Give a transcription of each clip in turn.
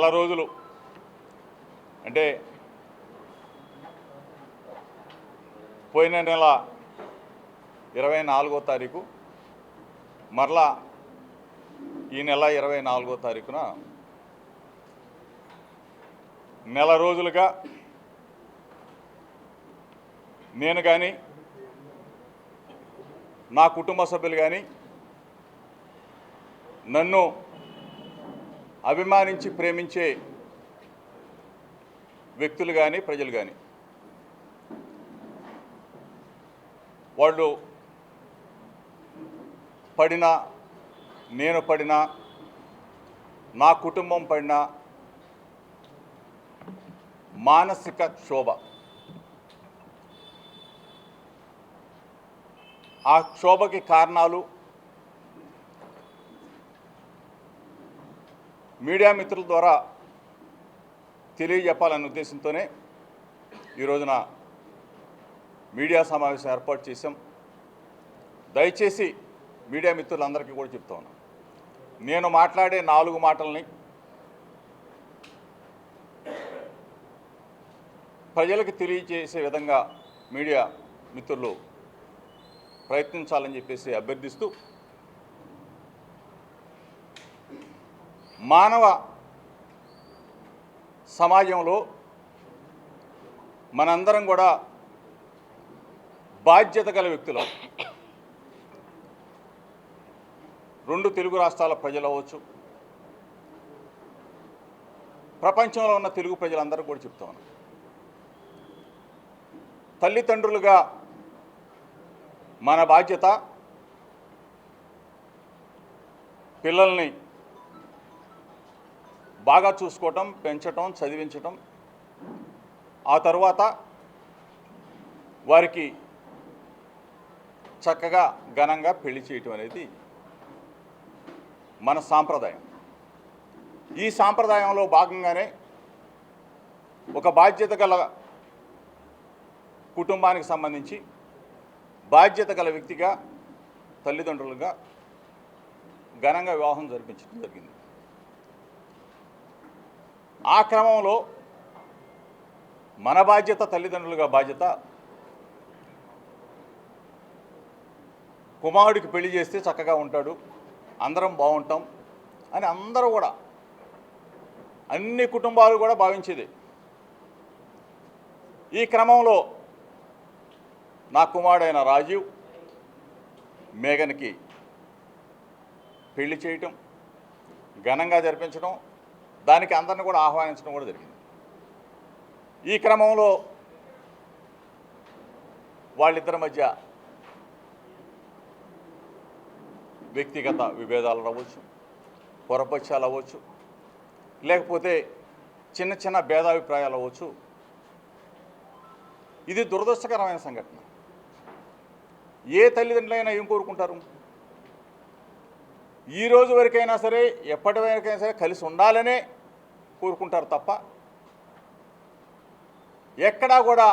నెల రోజులు అంటే పోయిన నెల 24వ తారీఖు మరలా ఈ నెల 24వ తారీఖున నెల రోజులుగా నేను కానీ నా కుటుంబ సభ్యులు కానీ నన్ను అభిమానించి ప్రేమించే వ్యక్తులు కానీ ప్రజలు కానీ వాళ్ళు పడినా నేను పడినా నా కుటుంబం పడినా మానసిక క్షోభ ఆ క్షోభకి కారణాలు మీడియా మిత్రుల ద్వారా తెలియజెప్పాలనే ఉద్దేశంతోనే ఈ రోజున మీడియా సమావేశం ఏర్పాటు చేశాం. దయచేసి మీడియా మిత్రులందరికీ కూడా చెప్తా ఉన్నాను, నేను మాట్లాడే 4 మాటల్ని ప్రజలకు తెలియజేసే విధంగా మీడియా మిత్రులు ప్రయత్నించాలని చెప్పేసి అభ్యర్థిస్తూ, మానవ సమాజంలో మనందరం కూడా బాధ్యత గల వ్యక్తులు. 2 తెలుగు రాష్ట్రాల ప్రజలు అవ్వచ్చు, ప్రపంచంలో ఉన్న తెలుగు ప్రజలందరూ కూడా చెప్తా ఉన్నాం, తల్లిదండ్రులుగా మన బాధ్యత పిల్లల్ని బాగా చూసుకోవటం, పెంచటం, చదివించటం, ఆ తర్వాత వారికి చక్కగా ఘనంగా పెళ్లి చేయటం అనేది మన సాంప్రదాయం. ఈ సాంప్రదాయంలో భాగంగానే ఒక బాధ్యత గల కుటుంబానికి సంబంధించి బాధ్యత గల వ్యక్తిగా తల్లిదండ్రులుగా ఘనంగా వివాహం జరిపించడం జరిగింది. ఆ క్రమంలో మన బాధ్యత, తల్లిదండ్రులుగా బాధ్యత, కుమారుడికి పెళ్లి చేస్తే చక్కగా ఉంటాడు, అందరం బాగుంటాం అని అందరూ కూడా, అన్ని కుటుంబాలు కూడా భావించేది. ఈ క్రమంలో నా కుమారుడైన రాజీవ్ మేఘన్కి పెళ్లి చేయటం, ఘనంగా జరిపించడం, దానికి అందరిని కూడా ఆహ్వానించడం కూడా జరిగింది. ఈ క్రమంలో వాళ్ళిద్దరి మధ్య వ్యక్తిగత విభేదాలు అవ్వచ్చు, పొరపక్షాలు అవ్వచ్చు, లేకపోతే చిన్న చిన్న భేదాభిప్రాయాలు అవ్వచ్చు. ఇది దురదృష్టకరమైన సంఘటన. ఏ తల్లిదండ్రులైనా ఏం కోరుకుంటారు? ఈ రోజు వరకైనా సరే, ఎప్పటి వరకైనా సరే కలిసి ఉండాలనే కోరుకుంటారు తప్ప ఎక్కడా కూడా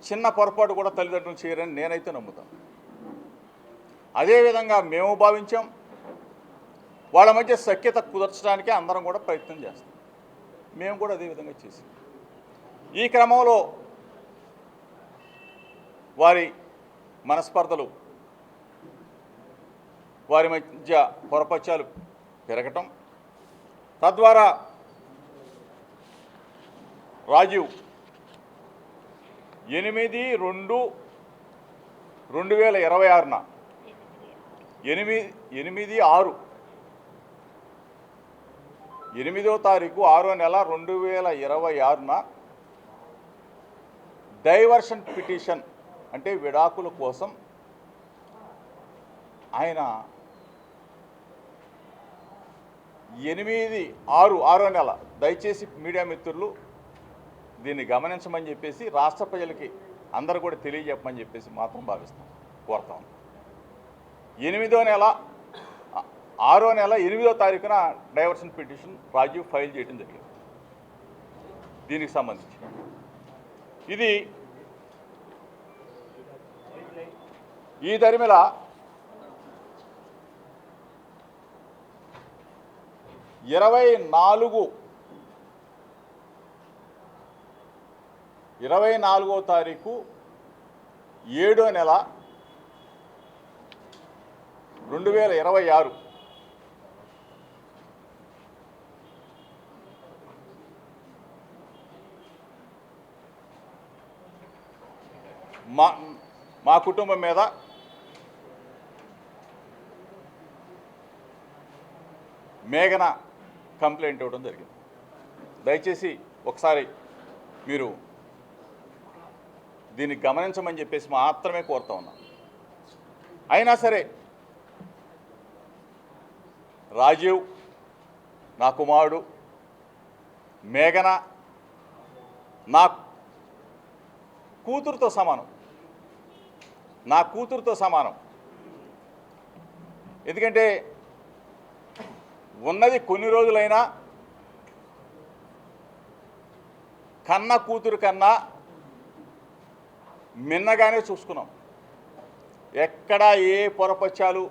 చిన్న పొరపాటు కూడా తల్లిదండ్రులు చేయరని నేనైతే నమ్ముతాను. అదేవిధంగా మేము భావించాం. వాళ్ళ మధ్య సఖ్యత కుదర్చడానికే అందరం కూడా ప్రయత్నం చేస్తాం. మేము కూడా అదేవిధంగా చేసాం. ఈ క్రమంలో వారి మనస్పర్ధలు, వారి మధ్య పొరపక్షాలు పెరగటం, తద్వారా రాజీవ్ 8/2/2026న 8వ తారీఖు 6వ నెల 2026న డైవర్షన్ పిటిషన్ అంటే విడాకుల కోసం ఆయన 6వ నెల, దయచేసి మీడియా మిత్రులు దీన్ని గమనించమని చెప్పేసి రాష్ట్ర ప్రజలకి అందరూ కూడా తెలియజెప్పమని చెప్పేసి మాత్రం భావిస్తాం, కోరుతాం. 6వ నెల 8వ తారీఖున డైవర్షన్ పిటిషన్ రాజీవ్ ఫైల్ చేయడం జరిగింది. దీనికి సంబంధించి ఇది ఈ దరిమిల 24వ తారీఖు 7వ నెల 2026 మా కుటుంబం మీద మేఘన కంప్లైంట్ ఇవ్వడం జరిగింది. దయచేసి ఒకసారి మీరు దీన్ని గమనించమని చెప్పేసి మాత్రమే కోరుతా ఉన్నాను. అయినా సరే రాజీవ్ నా కుమారుడు, మేఘన నా కూతురుతో సమానం. ఎందుకంటే ఉన్నది కొన్ని రోజులైనా కన్న కూతురు కన్నా మిన్నగానే చూసుకున్నాం. ఎక్కడా ఏ పొరపచ్చాలు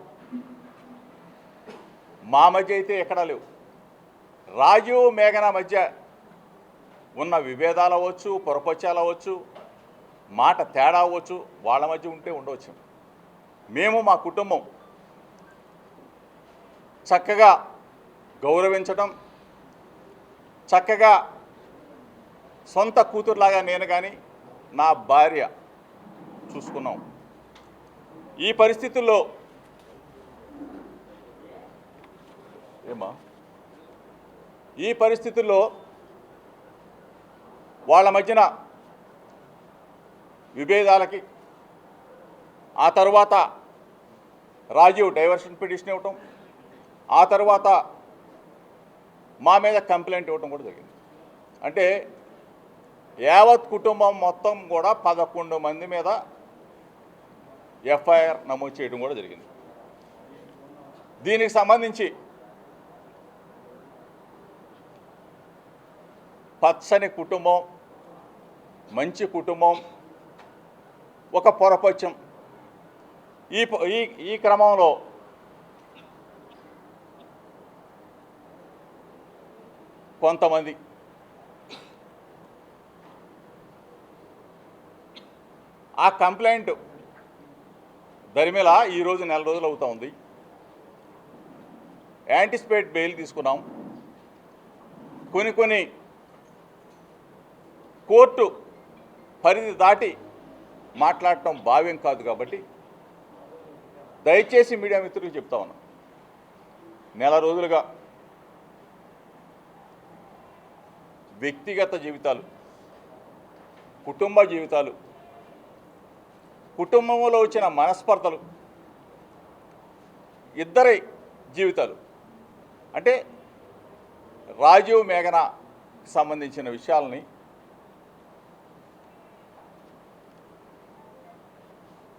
మా మధ్య అయితే ఎక్కడా లేవు. రాజీవ్ మేఘన మధ్య ఉన్న విభేదాలు అవ్వచ్చు, పొరపచ్చాలు అవ్వచ్చు, మాట తేడా అవ్వచ్చు, వాళ్ళ మధ్య ఉంటే ఉండవచ్చు. మేము మా కుటుంబం చక్కగా గౌరవించడం, చక్కగా సొంత కూతురులాగా నేను కానీ నా భార్య చూసుకున్నాం. ఈ పరిస్థితుల్లో వాళ్ళ మధ్యన విభేదాలకి ఆ తర్వాత రాజీవ్ డైవర్షన్ పిటిషన్ ఇవ్వటం, ఆ తర్వాత మా మీద కంప్లైంట్ ఇవ్వటం కూడా జరిగింది. అంటే యావత్ కుటుంబం మొత్తం కూడా 11 మంది మీద ఎఫ్ఐఆర్ నమోదు చేయడం కూడా జరిగింది. దీనికి సంబంధించి పచ్చని కుటుంబం, మంచి కుటుంబం, ఒక పొరపచ్చం. ఈ క్రమంలో కొంతమంది ఆ కంప్లైంట్ దరిమిలా ఈరోజు నెల రోజులు అవుతా ఉంది. యాంటిసిపేట్ బెయిల్ తీసుకున్నాం. కొన్ని కోర్టు పరిధి దాటి మాట్లాడటం భావ్యం కాదు. కాబట్టి దయచేసి మీడియా మిత్రులకు చెప్తా ఉన్నాం, నెల రోజులుగా వ్యక్తిగత జీవితాలు, కుటుంబ జీవితాలు, కుటుంబంలో వచ్చిన మనస్పర్ధలు, ఇద్దరి జీవితాలు, అంటే రాజీవ్ మేఘన సంబంధించిన విషయాలని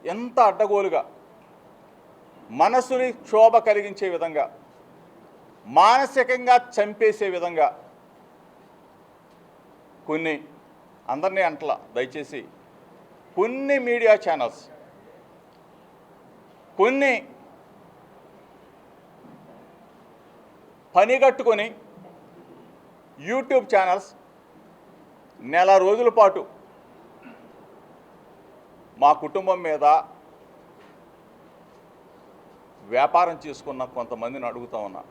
ఎంత అడ్డగోలుగా, మనసుని క్షోభ కలిగించే విధంగా, మానసికంగా చంపేసే విధంగా కొన్ని, అందరినీ అంటలా దయచేసి, కొన్ని మీడియా ఛానల్స్, కొన్ని పనిగట్టుకొని యూట్యూబ్ ఛానల్స్ నెల రోజుల పాటు మా కుటుంబం మీద వ్యాపారం చేసుకున్న కొంతమందిని అడుగుతా ఉన్నా,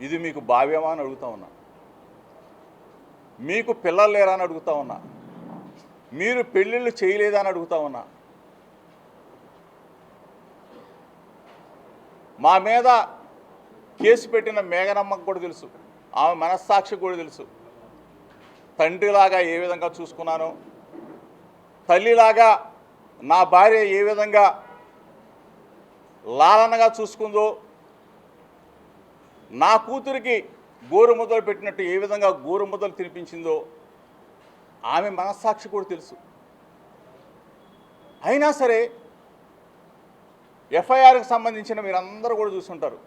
ఇది మీకు భావ్యమా అని అడుగుతా ఉన్నా, మీకు పిల్లలు లేరా అని అడుగుతా ఉన్నా, మీరు పెళ్ళిళ్ళు చేయలేదా అని అడుగుతా ఉన్నా. మా మీద కేసు పెట్టిన మేఘనమ్మకు కూడా తెలుసు, ఆమె మనస్సాక్షికి కూడా తెలుసు, తండ్రిలాగా ఏ విధంగా చూసుకున్నానో, తల్లిలాగా నా భార్య ఏ విధంగా లాలనగా చూసుకుందో, నా కూతురికి గోరుముద్దలు పెట్టినట్టు ఏ విధంగా గోరుముద్దలు తినిపించిందో ఆమె మనస్సాక్షి కూడా తెలుసు. అయినా సరే ఎఫ్ఐఆర్కి సంబంధించిన మీరందరూ కూడా చూసుంటారు.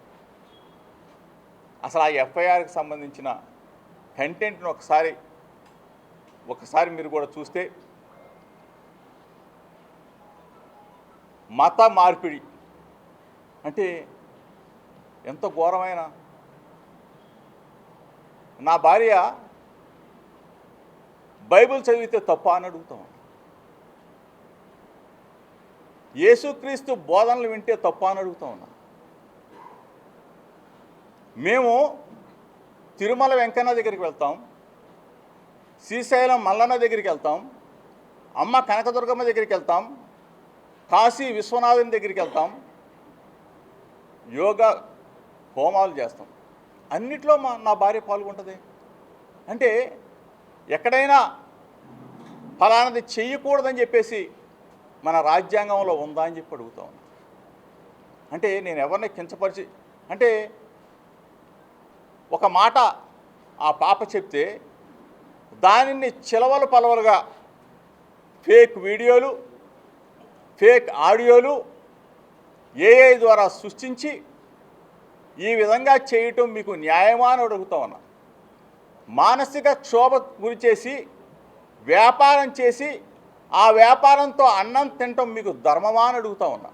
అసలు ఆ ఎఫ్ఐఆర్కి సంబంధించిన కంటెంట్ను ఒకసారి మీరు కూడా చూస్తే, మత మార్పిడి అంటే ఎంత ఘోరమైన నా భార్య బైబిల్ చదివితే తప్ప అని అడుగుతాం. యేసుక్రీస్తు బోధనలు వింటే తప్ప అని అడుగుతా ఉన్నా. మేము తిరుమల వెంకన్న దగ్గరికి వెళ్తాం, శ్రీశైలం మల్లన్న దగ్గరికి వెళ్తాం, అమ్మ కనకదుర్గమ్మ దగ్గరికి వెళ్తాం, కాశీ విశ్వనాథుని దగ్గరికి వెళ్తాం, యోగా హోమాలు చేస్తాం. అన్నిట్లో నా భార్య పాల్గొంటుంది. అంటే ఎక్కడైనా ఫలానది చెయ్యకూడదని చెప్పేసి మన రాజ్యాంగంలో ఉందా అని చెప్పి అడుగుతా ఉన్నా. అంటే నేను ఎవరిని కించపరిచి, అంటే ఒక మాట ఆ పాప చెప్తే దానిని చిలవలు పలవలుగా ఫేక్ వీడియోలు, ఫేక్ ఆడియోలు ఏఐ ద్వారా సృష్టించి ఈ విధంగా చేయటం మీకు న్యాయమా అని అడుగుతా ఉన్నా. మానసిక క్షోభ గురి చేసి వ్యాపారం చేసి ఆ వ్యాపారంతో అన్నం తినటం మీకు ధర్మమా అని అడుగుతా ఉన్నా.